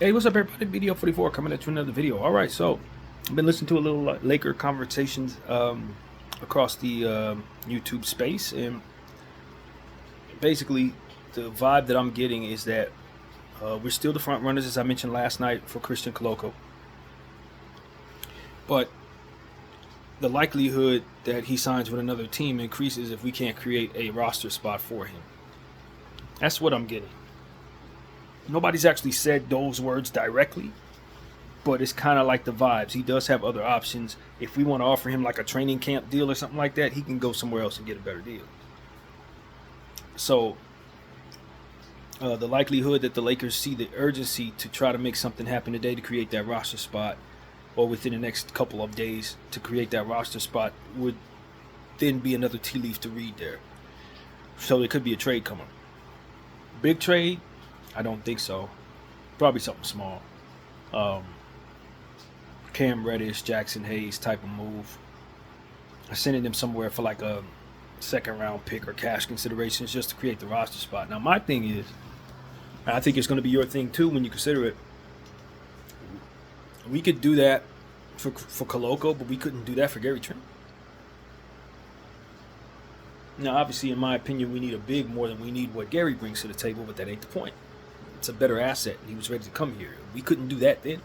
Hey, what's up, everybody? Video 44 coming at you another video. All right, so I've been listening to a little Laker conversations across the YouTube space, and basically the vibe that I'm getting is that we're still the front runners, as I mentioned last night, for Christian Coloco, but the likelihood that he signs with another team increases if we can't create a roster spot for him. That's what I'm getting. Nobody's actually said those words directly, but it's kind of like the vibes. He does have other options. If we want to offer him like a training camp deal or something like that, he can go somewhere else and get a better deal. So the likelihood that the Lakers see the urgency to try to make something happen today to create that roster spot, or within the next couple of days to create that roster spot, would then be another tea leaf to read there. So there could be a trade coming. Big trade? I don't think so. Probably something small. Cam Reddish, Jackson Hayes type of move. Sending them somewhere for like a second round pick or cash considerations just to create the roster spot. Now my thing is, and I think it's going to be your thing too when you consider it, we could do that for Coloco, but we couldn't do that for Gary Trent. Now obviously in my opinion we need a big more than we need what Gary brings to the table, but that ain't the point. It's a better asset. He was ready to come here. We couldn't do that then.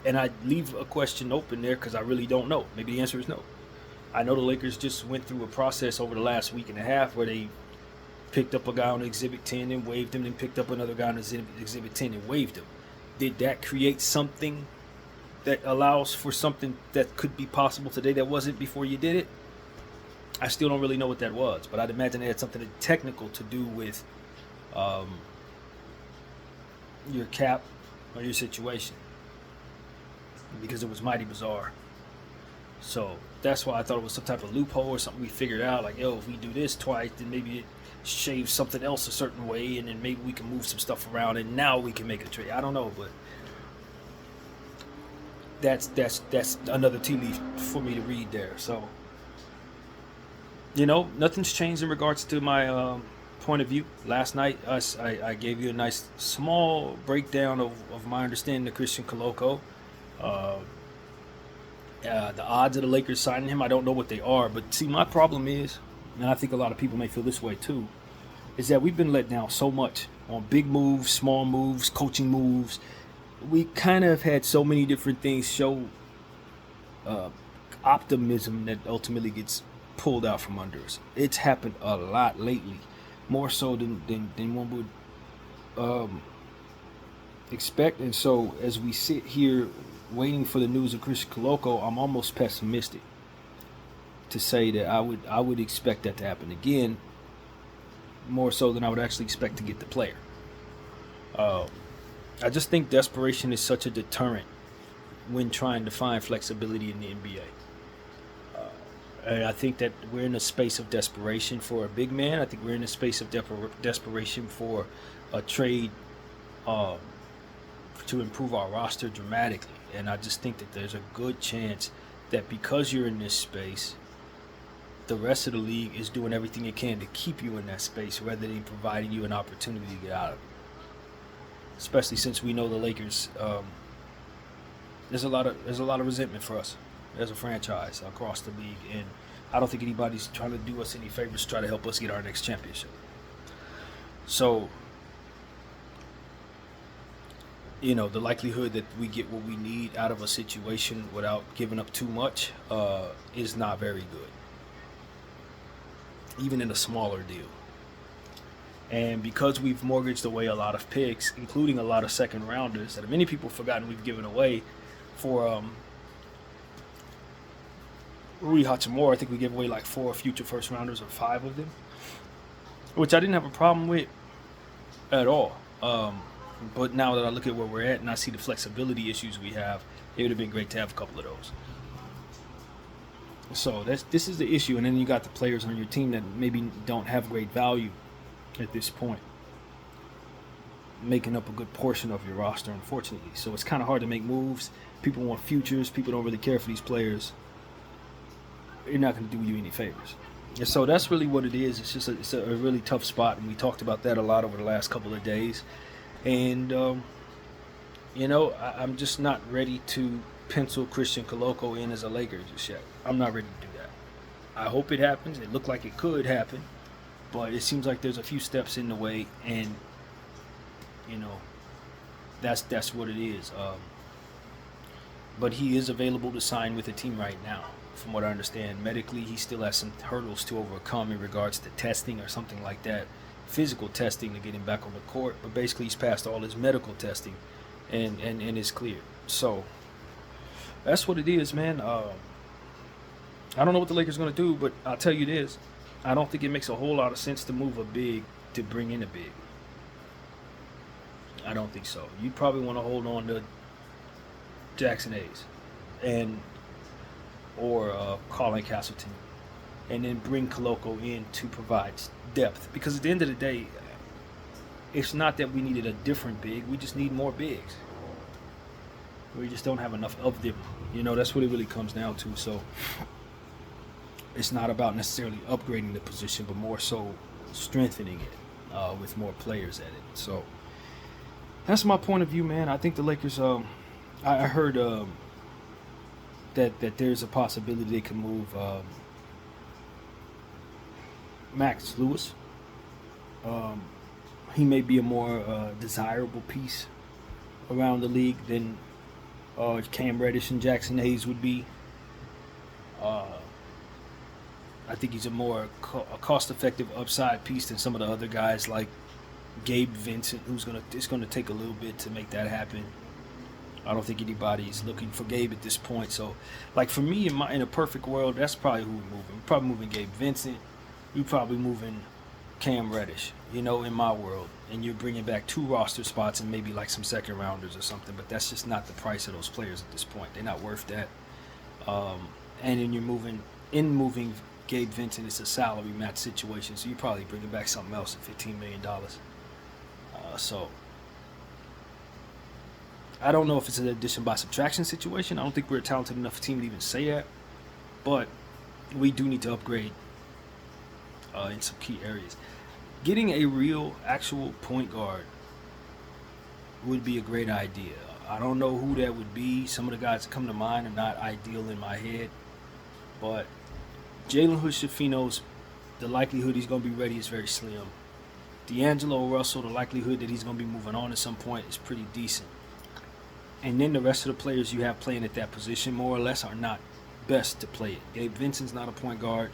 And I leave a question open there because I really don't know. Maybe the answer is no. I know the Lakers just went through a process over the last week and a half where they picked up a guy on Exhibit 10 and waived him, and picked up another guy on Exhibit 10 and waived him. Did that create something that allows for something that could be possible today that wasn't before you did it? I still don't really know what that was, but I'd imagine it had something technical to do with your cap or your situation, because it was mighty bizarre. So that's why I thought it was some type of loophole or something we figured out. Like, yo, if we do this twice, then maybe it shaves something else a certain way, and then maybe we can move some stuff around, and now we can make a trade. I don't know, but that's another tea leaf for me to read there. So, nothing's changed in regards to my point of view. Last night, I gave you a nice small breakdown of my understanding of Christian Coloco. The odds of the Lakers signing him, I don't know what they are. But see, my problem is, and I think a lot of people may feel this way too, is that we've been let down so much on big moves, small moves, coaching moves. We kind of had so many different things show optimism that ultimately gets pulled out from under us. It's happened a lot lately, more so than one would expect. And so as we sit here waiting for the news of Christian Coloco, I'm almost pessimistic to say that I would expect that to happen again, more so than I would actually expect to get the player. I just think desperation is such a deterrent when trying to find flexibility in the NBA. And I think that we're in a space of desperation for a big man. I think we're in a space of desperation for a trade to improve our roster dramatically. And I just think that there's a good chance that because you're in this space, the rest of the league is doing everything it can to keep you in that space rather than providing you an opportunity to get out of it. Especially since we know the Lakers, there's a lot of resentment for us as a franchise across the league, and I don't think anybody's trying to do us any favors to try to help us get our next championship. So, the likelihood that we get what we need out of a situation without giving up too much is not very good, even in a smaller deal. And because we've mortgaged away a lot of picks, including a lot of second rounders that many people have forgotten we've given away for Rui Hachimura, I think we gave away like 4 future first rounders or 5 of them, which I didn't have a problem with at all. But now that I look at where we're at and I see the flexibility issues we have, it would have been great to have a couple of those. So this is the issue. And then you got the players on your team that maybe don't have great value at this point, making up a good portion of your roster, unfortunately. So it's kind of hard to make moves. People want futures. People don't really care for these players. You're not going to do you any favors. And so that's really what it is. It's a really tough spot, and we talked about that a lot over the last couple of days. And I'm just not ready to pencil Christian Coloco in as a Laker just yet. I'm not ready to do that. I hope it happens. It looked like it could happen, but it seems like there's a few steps in the way, and you know that's what it is. But he is available to sign with the team right now, from what I understand. Medically, he still has some hurdles to overcome in regards to testing or something like that, physical testing to get him back on the court. But basically, he's passed all his medical testing, and is cleared. So that's what it is, man. I don't know what the Lakers are going to do, but I'll tell you this. I don't think it makes a whole lot of sense to move a big to bring in a big. I don't think so. You probably want to hold on to Jackson Hayes or Colin Castleton, and then bring Coloco in to provide depth. Because at the end of the day, it's not that we needed a different big. We just need more bigs. We just don't have enough of them. That's what it really comes down to. So it's not about necessarily upgrading the position, but more so strengthening it with more players at it. So that's my point of view, man. I think the Lakers. I heard that there's a possibility they can move Max Lewis. He may be a more desirable piece around the league than Cam Reddish and Jackson Hayes would be. I think he's a more cost-effective upside piece than some of the other guys like Gabe Vincent, it's gonna take a little bit to make that happen. I don't think anybody's looking for Gabe at this point. So, like for me, in a perfect world, that's probably who we're moving. We're probably moving Gabe Vincent. You're probably moving Cam Reddish. In my world, and you're bringing back 2 roster spots and maybe like some second rounders or something. But that's just not the price of those players at this point. They're not worth that. And then you're moving Gabe Vincent. It's a salary match situation, so you're probably bringing back something else at $15 million. So I don't know if it's an addition by subtraction situation. I don't think we're a talented enough team to even say that, but we do need to upgrade in some key areas. Getting a real, actual point guard would be a great idea. I don't know who that would be. Some of the guys that come to mind are not ideal in my head, but Jalen Hood-Schifino's, the likelihood he's going to be ready is very slim. D'Angelo Russell, the likelihood that he's going to be moving on at some point is pretty decent. And then the rest of the players you have playing at that position more or less are not best to play it. Gabe Vincent's not a point guard.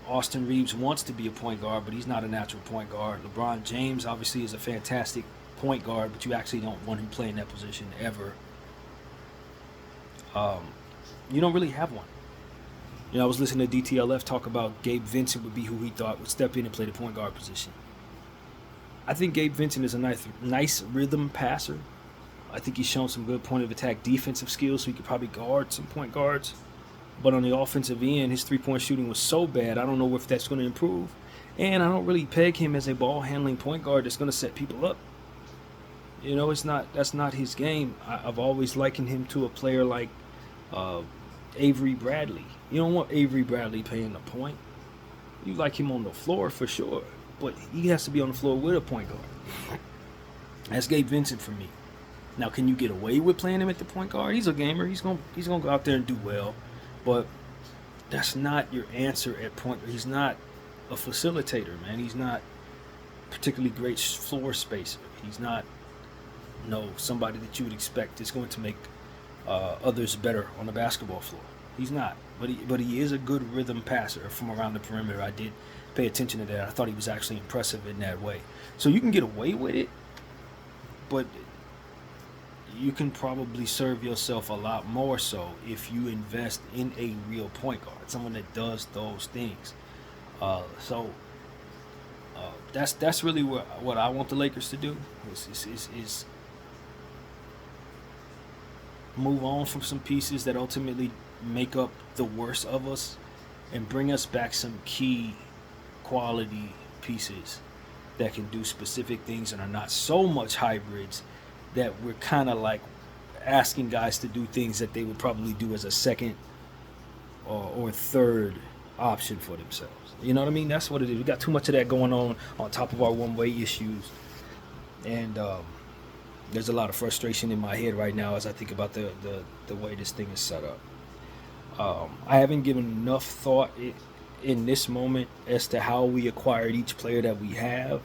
Austin Reeves wants to be a point guard, but he's not a natural point guard. LeBron James obviously is a fantastic point guard, but you actually don't want him playing that position ever. You don't really have one. I was listening to DTLF talk about Gabe Vincent would be who he thought would step in and play the point guard position. I think Gabe Vincent is a nice rhythm passer. I think he's shown some good point of attack defensive skills, so he could probably guard some point guards. But on the offensive end, his three-point shooting was so bad, I don't know if that's going to improve. And I don't really peg him as a ball-handling point guard that's going to set people up. That's not his game. I've always likened him to a player like Avery Bradley. You don't want Avery Bradley playing the point. You like him on the floor for sure, but he has to be on the floor with a point guard. That's Gabe Vincent for me. Now, can you get away with playing him at the point guard? He's a gamer. He's gonna go out there and do well, but that's not your answer at point. He's not a facilitator, man. He's not particularly great floor spacer. He's not somebody that you would expect is going to make others better on the basketball floor. He's not, but he is a good rhythm passer from around the perimeter. I did pay attention to that. I thought he was actually impressive in that way. So you can get away with it, but you can probably serve yourself a lot more so if you invest in a real point guard, someone that does those things. That's really what I want the Lakers to do is move on from some pieces that ultimately make up the worst of us and bring us back some key quality pieces that can do specific things and are not so much hybrids that we're kind of like asking guys to do things that they would probably do as a second or third option for themselves. You know what I mean? That's what it is. We got too much of that going on top of our one-way issues. And there's a lot of frustration in my head right now as I think about the way this thing is set up. I haven't given enough thought in this moment as to how we acquired each player that we have.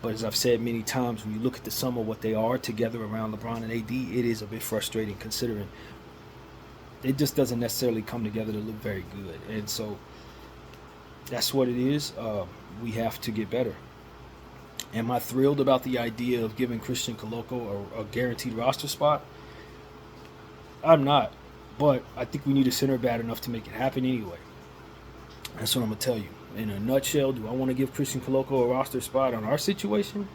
But as I've said many times, when you look at the sum of what they are together around LeBron and AD, it is a bit frustrating considering it just doesn't necessarily come together to look very good. And so that's what it is. We have to get better. Am I thrilled about the idea of giving Christian Koloko a guaranteed roster spot? I'm not. But I think we need a center bad enough to make it happen anyway. That's what I'm going to tell you. In a nutshell, do I want to give Christian Koloko a roster spot on our situation?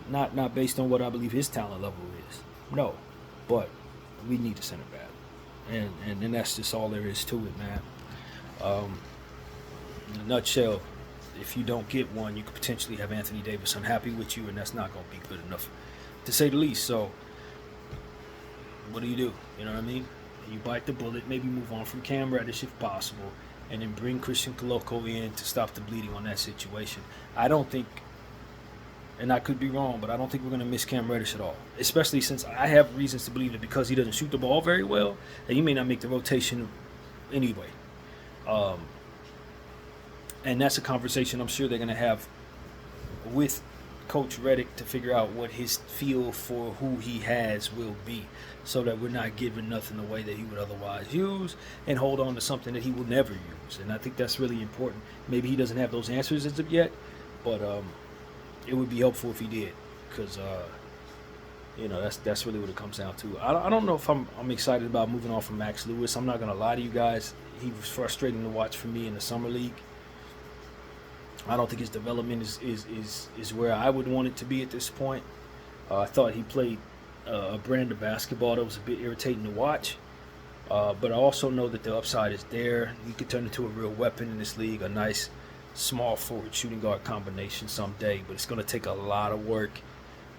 Not based on what I believe his talent level is. No. But we need a center bad. And that's just all there is to it, man. In a nutshell, if you don't get one, you could potentially have Anthony Davis unhappy with you, and that's not going to be good enough, to say the least. So, what do? You know what I mean? You bite the bullet, maybe move on from Cam Reddish if possible, and then bring Christian Koloko in to stop the bleeding on that situation. I don't think, and I could be wrong, but I don't think we're going to miss Cam Reddish at all, especially since I have reasons to believe that because he doesn't shoot the ball very well, that he may not make the rotation anyway. And that's a conversation I'm sure they're going to have with Coach Reddick to figure out what his feel for who he has will be, so that we're not giving nothing away that he would otherwise use and hold on to something that he will never use. And I think that's really important. Maybe he doesn't have those answers as of yet, but it would be helpful if he did, because that's really what it comes down to. I don't know if I'm excited about moving on from Max Lewis. I'm not going to lie to you guys. He was frustrating to watch for me in the summer league. I don't think his development is where I would want it to be at this point. I thought he played a brand of basketball that was a bit irritating to watch. But I also know that the upside is there. He could turn into a real weapon in this league, a nice small forward shooting guard combination someday. But it's going to take a lot of work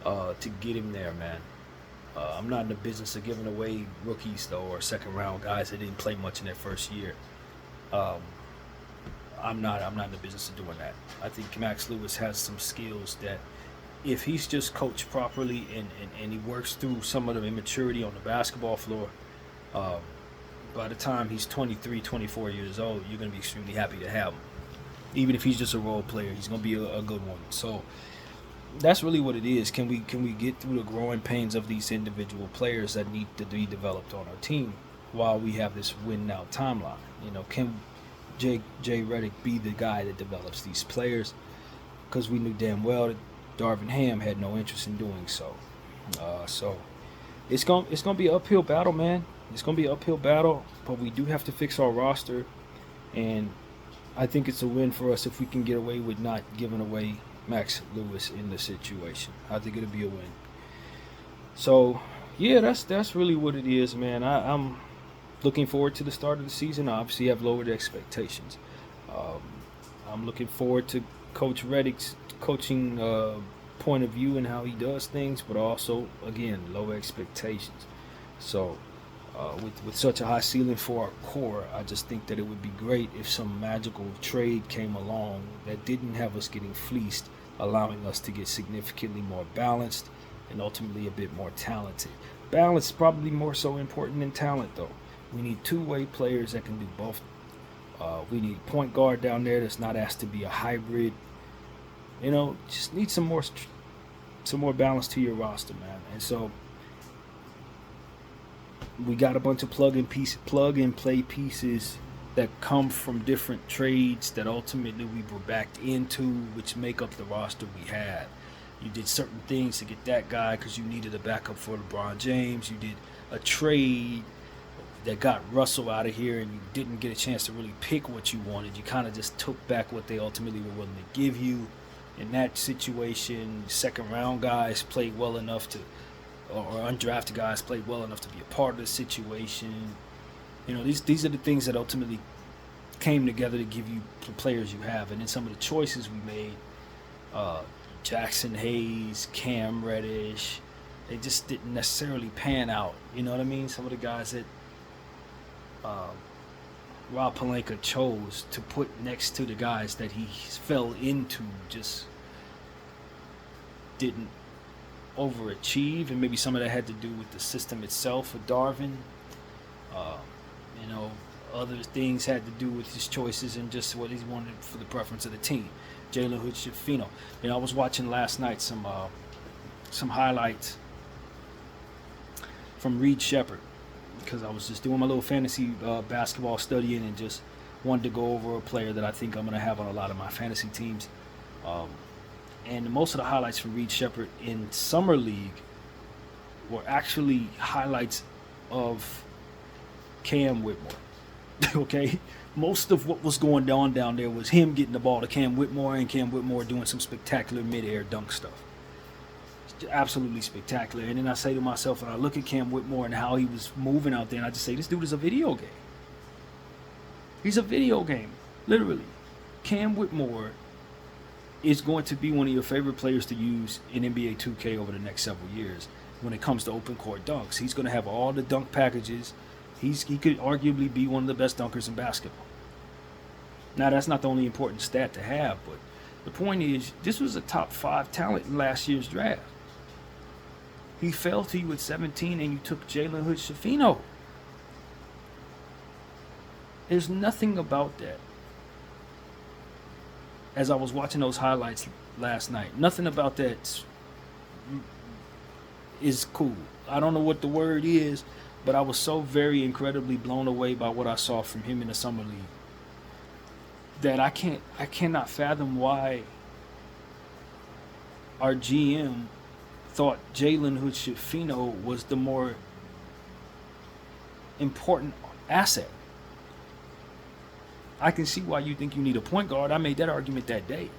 to get him there, man. I'm not in the business of giving away rookies, though, or second-round guys that didn't play much in their first year. I'm not in the business of doing that. I think Max Lewis has some skills that, if he's just coached properly and he works through some of the immaturity on the basketball floor, by the time he's 23, 24 years old, you're going to be extremely happy to have him. Even if he's just a role player, he's going to be a good one. So that's really what it is. Can we get through the growing pains of these individual players that need to be developed on our team while we have this win now timeline? Can Jay Redick be the guy that develops these players? Because we knew damn well that Darvin Ham had no interest in doing so. So it's gonna be an uphill battle, man. It's gonna be an uphill battle, but we do have to fix our roster, and I think it's a win for us if we can get away with not giving away Max Lewis in the situation. I think it'll be a win. So yeah, that's really what it is, man. I'm looking forward to the start of the season. I obviously have lowered expectations. I'm looking forward to Coach Reddick's coaching point of view and how he does things, but also, again, lower expectations. So with such a high ceiling for our core, I just think that it would be great if some magical trade came along that didn't have us getting fleeced, allowing us to get significantly more balanced and ultimately a bit more talented. Balance is probably more so important than talent, though. We need two-way players that can do both. We need a point guard down there that's not asked to be a hybrid. Just need some more balance to your roster, man. And so we got a bunch of plug and play pieces that come from different trades that ultimately we were backed into, which make up the roster we had. You did certain things to get that guy because you needed a backup for LeBron James. You did a trade that got Russell out of here, and you didn't get a chance to really pick what you wanted. You kind of just took back what they ultimately were willing to give you. In that situation, second-round guys played well enough to, or undrafted guys played well enough to be a part of the situation. These are the things that ultimately came together to give you the players you have. And then some of the choices we made, Jackson Hayes, Cam Reddish, they just didn't necessarily pan out. You know what I mean? Some of the guys that Rob Pelinka chose to put next to the guys that he fell into just didn't overachieve, and maybe some of that had to do with the system itself with Darvin. Uh, you know, other things had to do with his choices and just what he wanted for the preference of the team. Jalen Hood-Schifino. You know, I was watching last night some highlights from Reed Shepherd because I was just doing my little fantasy basketball studying and just wanted to go over a player that I think I'm going to have on a lot of my fantasy teams. And most of the highlights from Reed Shepherd in Summer League were actually highlights of Cam Whitmore. Okay? Most of what was going on down there was him getting the ball to Cam Whitmore and Cam Whitmore doing some spectacular mid-air dunk stuff. It's absolutely spectacular. And then I say to myself, and I look at Cam Whitmore and how he was moving out there, and I just say, this dude is a video game. He's a video game, literally. Cam Whitmore is going to be one of your favorite players to use in NBA 2K over the next several years when it comes to open court dunks. He's going to have all the dunk packages. He could arguably be one of the best dunkers in basketball. Now, that's not the only important stat to have, but the point is, this was a top 5 talent in last year's draft. He fell to you at 17 and you took Jalen Hood-Schifino. There's nothing about that. As I was watching those highlights last night, nothing about that is cool. I don't know what the word is, but I was so very incredibly blown away by what I saw from him in the Summer League that I cannot fathom why our GM thought Jalen Hood-Schifino was the more important asset. I can see why you think you need a point guard. I made that argument that day.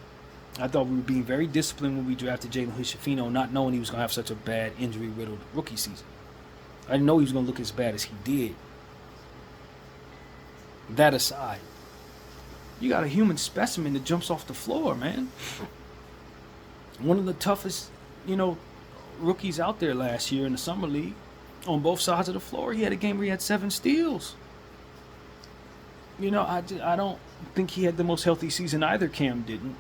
I thought we were being very disciplined when we drafted Jalen Hood-Schifino, not knowing he was going to have such a bad injury-riddled rookie season. I didn't know he was going to look as bad as he did. That aside, you got a human specimen that jumps off the floor, man. One of the toughest, rookies out there last year in the Summer League on both sides of the floor. He had a game where he had 7 steals. I don't think he had the most healthy season either. Cam didn't.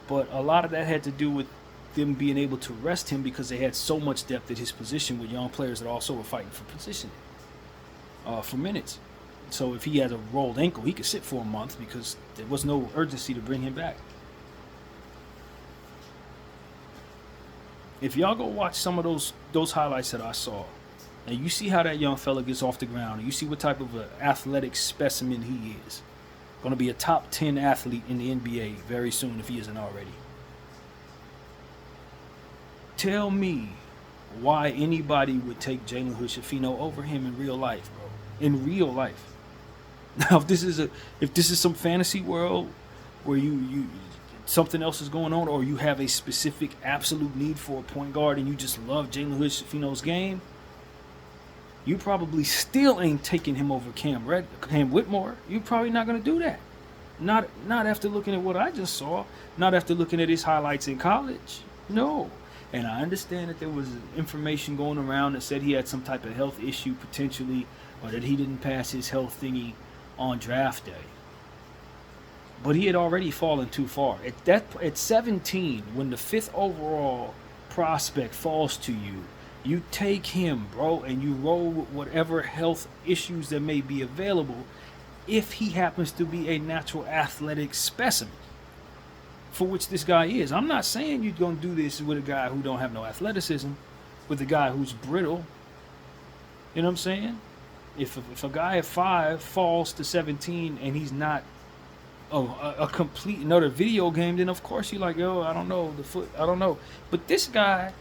But a lot of that had to do with them being able to rest him because they had so much depth at his position with young players that also were fighting for position, for minutes. So if he had a rolled ankle, he could sit for a month because there was no urgency to bring him back. If y'all go watch some of those highlights that I saw, and you see how that young fella gets off the ground, and you see what type of an athletic specimen he is, going to be a top 10 athlete in the NBA very soon if he isn't already. Tell me why anybody would take Jalen Hood-Schifino over him in real life, bro. In real life. Now, if this is some fantasy world where you something else is going on, or you have a specific absolute need for a point guard and you just love Jalen Hood-Schifino's game, you probably still ain't taking him over Cam Whitmore. You're probably not going to do that. Not after looking at what I just saw. Not after looking at his highlights in college. No. And I understand that there was information going around that said he had some type of health issue potentially, or that he didn't pass his health thingy on draft day. But he had already fallen too far. At 17, when the 5th overall prospect falls to you, you take him, bro, and you roll with whatever health issues that may be available if he happens to be a natural athletic specimen, for which this guy is. I'm not saying you're going to do this with a guy who don't have no athleticism, with a guy who's brittle. You know what I'm saying? If a guy at 5 falls to 17 and he's not a complete another video game, then of course you're like, I don't know, I don't know. But this guy,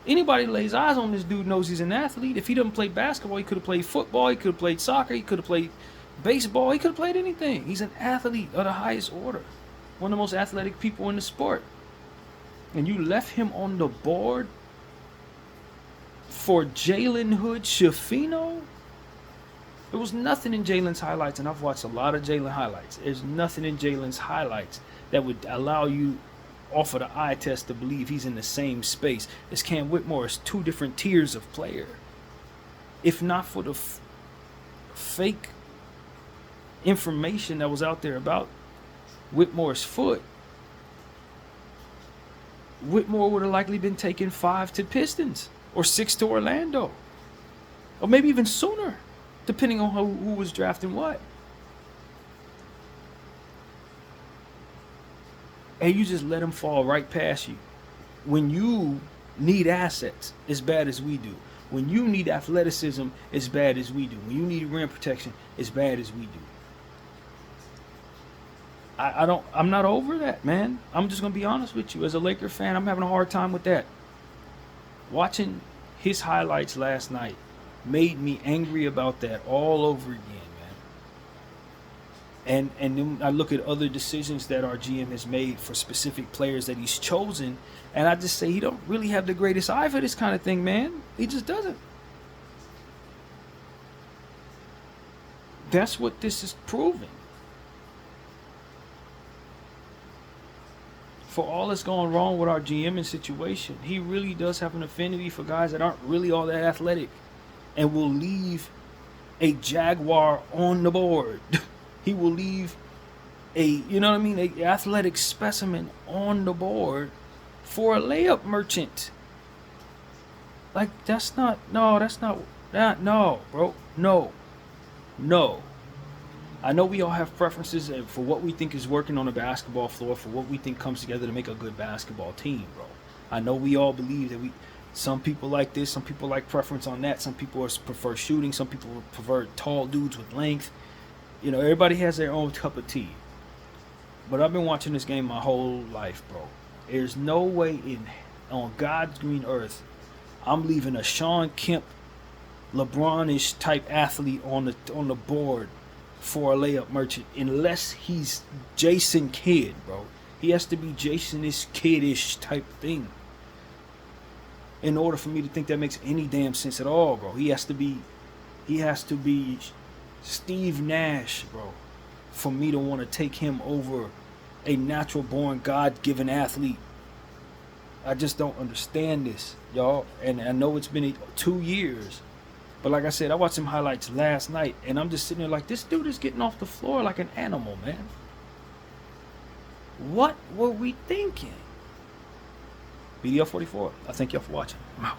anybody that lays eyes on this dude knows he's an athlete. If he doesn't play basketball, he could have played football, he could have played soccer, he could have played baseball, he could have played anything. He's an athlete of the highest order. One of the most athletic people in the sport. And you left him on the board for Jalen Hood-Schifino? There was nothing in Jalen's highlights, and I've watched a lot of Jalen highlights. There's nothing in Jalen's highlights that would allow you, off of the eye test, to believe he's in the same space as Cam Whitmore. It's 2 different tiers of player. If not for the fake information that was out there about Whitmore's foot, Whitmore would have likely been taking 5 to Pistons or 6 to Orlando, or maybe even sooner, depending on who was drafting what. And you just let him fall right past you. When you need assets as bad as we do, when you need athleticism as bad as we do, when you need rim protection as bad as we do, I'm not over that, man. I'm just gonna be honest with you. As a Laker fan, I'm having a hard time with that. Watching his highlights last night made me angry about that all over again, man. And then I look at other decisions that our GM has made for specific players that he's chosen, and I just say he don't really have the greatest eye for this kind of thing, man. He just doesn't. That's what this is proving. For all that's going wrong with our GMing situation, he really does have an affinity for guys that aren't really all that athletic and will leave a Jaguar on the board. He will leave a athletic specimen on the board for a layup merchant. Like, no, bro. No. I know we all have preferences for what we think is working on the basketball floor, for what we think comes together to make a good basketball team, bro. I know we all believe that some people like this, some people like preference on that, some people prefer shooting, some people prefer tall dudes with length. Everybody has their own cup of tea. But I've been watching this game my whole life, bro. There's no way on God's green earth I'm leaving a Sean Kemp, LeBron-ish type athlete on the board for a layup merchant, unless he's Jason Kidd, bro. He has to be Jason-ish, Kidd-ish type thing in order for me to think that makes any damn sense at all, bro. He has to be Steve Nash, bro, for me to want to take him over a natural-born, God-given athlete. I just don't understand this, y'all. And I know it's been 2 years. But like I said, I watched some highlights last night, and I'm just sitting there like, this dude is getting off the floor like an animal, man. What were we thinking? BDL 44, I thank y'all for watching. I'm out.